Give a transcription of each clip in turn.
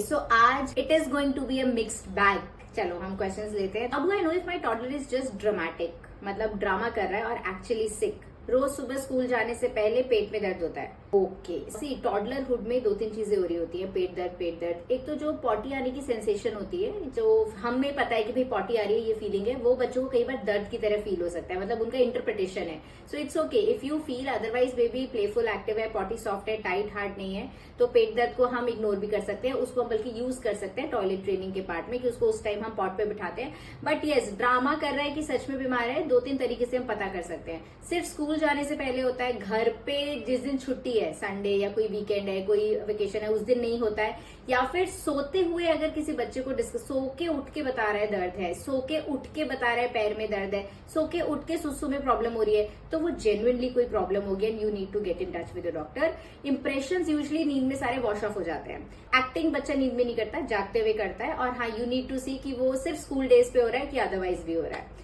सो आज it is going to be a mixed bag. चलो हम क्वेश्चंस लेते हैं। अब I know if my toddler is just dramatic, मतलब ड्रामा कर रहा है और एक्चुअली सिक। रोज सुबह स्कूल जाने से पहले पेट में दर्द होता है। ओके सी टॉडलरहुड में दो तीन चीजें हो रही होती है, पेट दर्द। एक तो जो पॉटी आने की सेंसेशन होती है, जो हमें पता है कि भाई पॉटी आ रही है, ये फीलिंग है, वो बच्चों को कई बार दर्द की तरह फील हो सकता है, मतलब उनका इंटरप्रिटेशन है। So it's okay if you feel otherwise baby playful active है, पॉटी सॉफ्ट है, टाइट हार्ड नहीं है, तो पेट दर्द को हम इग्नोर भी कर सकते हैं, उसको हम बल्कि यूज कर सकते हैं टॉयलेट ट्रेनिंग के पार्ट में, कि उसको उस टाइम हम पॉट पे बिठाते हैं। बट येस, ड्रामा कर रहा है कि सच में बीमार है, दो तीन तरीके से हम पता कर सकते हैं। सिर्फ स्कूल जाने से पहले होता है, घर पे जिस दिन छुट्टी है, संडे या कोई वीकेंड है, कोई वेकेशन है, उस दिन नहीं होता है, या फिर सोते हुए अगर किसी बच्चे को सो के उठ के बता रहा है दर्द है, सो के उठ के बता रहा है पैर में दर्द है, सो के उठ के सुसु में प्रॉब्लम हो रही है, तो वो जेन्युइनली कोई प्रॉब्लम होगी and you need to get in touch with the doctor. Impressions usually नींद में सारे वॉश ऑफ हो जाते हैं। एक्टिंग बच्चा नींद में नहीं करता, जागते हुए करता है। और हाँ, यू नीड टू सी कि वो सिर्फ स्कूल डेज पे हो रहा है कि अदरवाइज भी हो रहा है।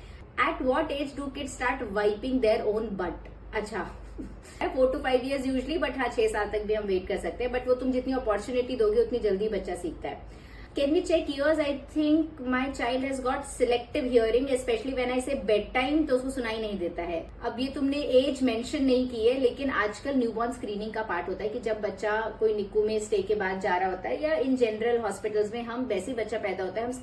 At what age do kids start wiping their own butt? अच्छा 4 to 5 years यूजली, बट हाँ 6 साल तक भी हम वेट कर सकते हैं। बट वो तुम जितनी अपॉर्चुनिटी दोगे उतनी जल्दी बच्चा सीखता है। Can we check ears? I think my child has got selective hearing, especially when I say bed time, तो उसको सुनाई नहीं देता है। अब ये तुमने एज मेंशन नहीं की है, लेकिन आजकल न्यूबॉर्न स्क्रीनिंग का पार्ट होता है कि जब बच्चा कोई निक्कू में स्टे के बाद जा रहा होता है, या इन जनरल हॉस्पिटल्स में हम वैसे ही बच्चा पैदा होता है, हम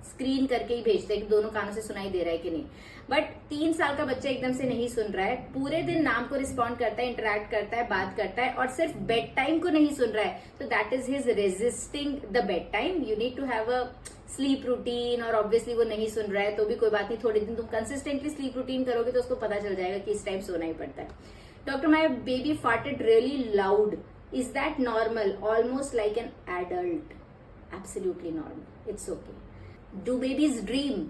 स्क्रीन करके ही भेजते हैं कि दोनों कानों से सुनाई दे रहा है कि नहीं। बट 3 साल का बच्चा एकदम से नहीं सुन रहा है, पूरे दिन नाम को रिस्पॉन्ड करता है, इंटरेक्ट करता है, बात करता है, और सिर्फ बेड टाइम को नहीं सुन रहा है, तो that is his resisting the bed time. You need to have a sleep routine. और ऑब्वियसली वो नहीं सुन रहा है तो भी कोई बात नहीं, थोड़े दिन तुम कंसिस्टेंटली स्लीप रूटीन करोगे तो उसको पता चल जाएगा कि इस टाइम सोना ही पड़ता है। Doctor, my baby farted really loud, is that normal? Almost like an adult. Absolutely normal, it's okay. Do babies dream?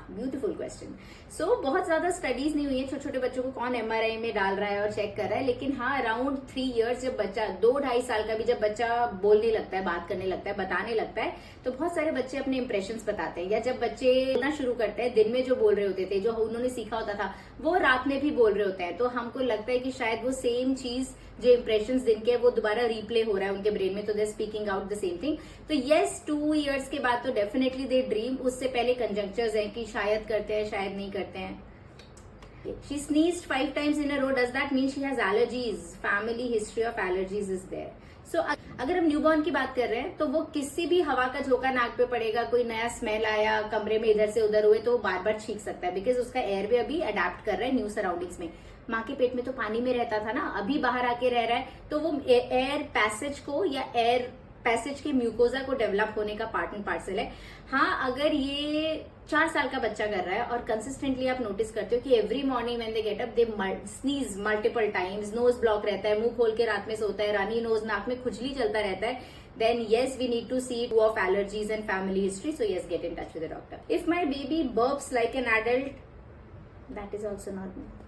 Beautiful question. So बहुत ज्यादा स्टडीज नहीं हुई है छोटे छोटे बच्चों को कौन एमआरआई में डाल रहा है और चेक कर रहा है, लेकिन हाँ अराउंड 3 years जब बच्चा 2-2.5 साल का भी जब बच्चा बोलने लगता है, बात करने लगता है, बताने लगता है, तो बहुत सारे बच्चे अपने इंप्रेशंस बताते हैं। या जब बच्चे बोलना शुरू करते हैं, दिन में जो बोल रहे होते थे, जो उन्होंने सीखा होता था, वो रात में भी बोल रहे होते हैं, तो हमको लगता है कि शायद वो सेम चीज जो इंप्रेशंस दिन के वो दोबारा रिप्ले हो रहा है उनके ब्रेन में, तो they speaking out the same thing. तो येस, 2 years के बाद तो डेफिनेटली दे ड्रीम। उससे पहले कंजंक्चर्स हैं कि शायद करते हैं, शायद नहीं करते हैं। She sneezed 5 times in a row. Does that mean she has allergies? Family history of allergies is there. So अगर हम न्यूबॉर्न की बात कर रहे हैं तो वो किसी भी हवा का झोंका नाक पे पड़ेगा, कोई नया स्मेल आया, कमरे में इधर से उधर हुए, तो वो बार बार छींक सकता है, बिकॉज उसका एयरवे अभी अडेप्ट कर रहा है न्यू सराउंडिंग्स में। माँ के पेट में तो पानी में रहता था ना, अभी बाहर आके रह रहा है, तो वो एयर पैसेज को या एयर पैसेज के म्यूकोजा को डेवलप होने का पार्ट एंड पार्सल है। हाँ, अगर ये 4 साल का बच्चा कर रहा है और कंसिस्टेंटली आप नोटिस करते हो कि every morning when they get up they sneeze multiple times, nose block रहता है, मुंह खोल के रात में सोता है, रानी नोज, नाक में खुजली चलता रहता है, then yes, we need to see of allergies and family history. So yes, get in touch with the doctor. If my baby burps like an adult, that is also normal.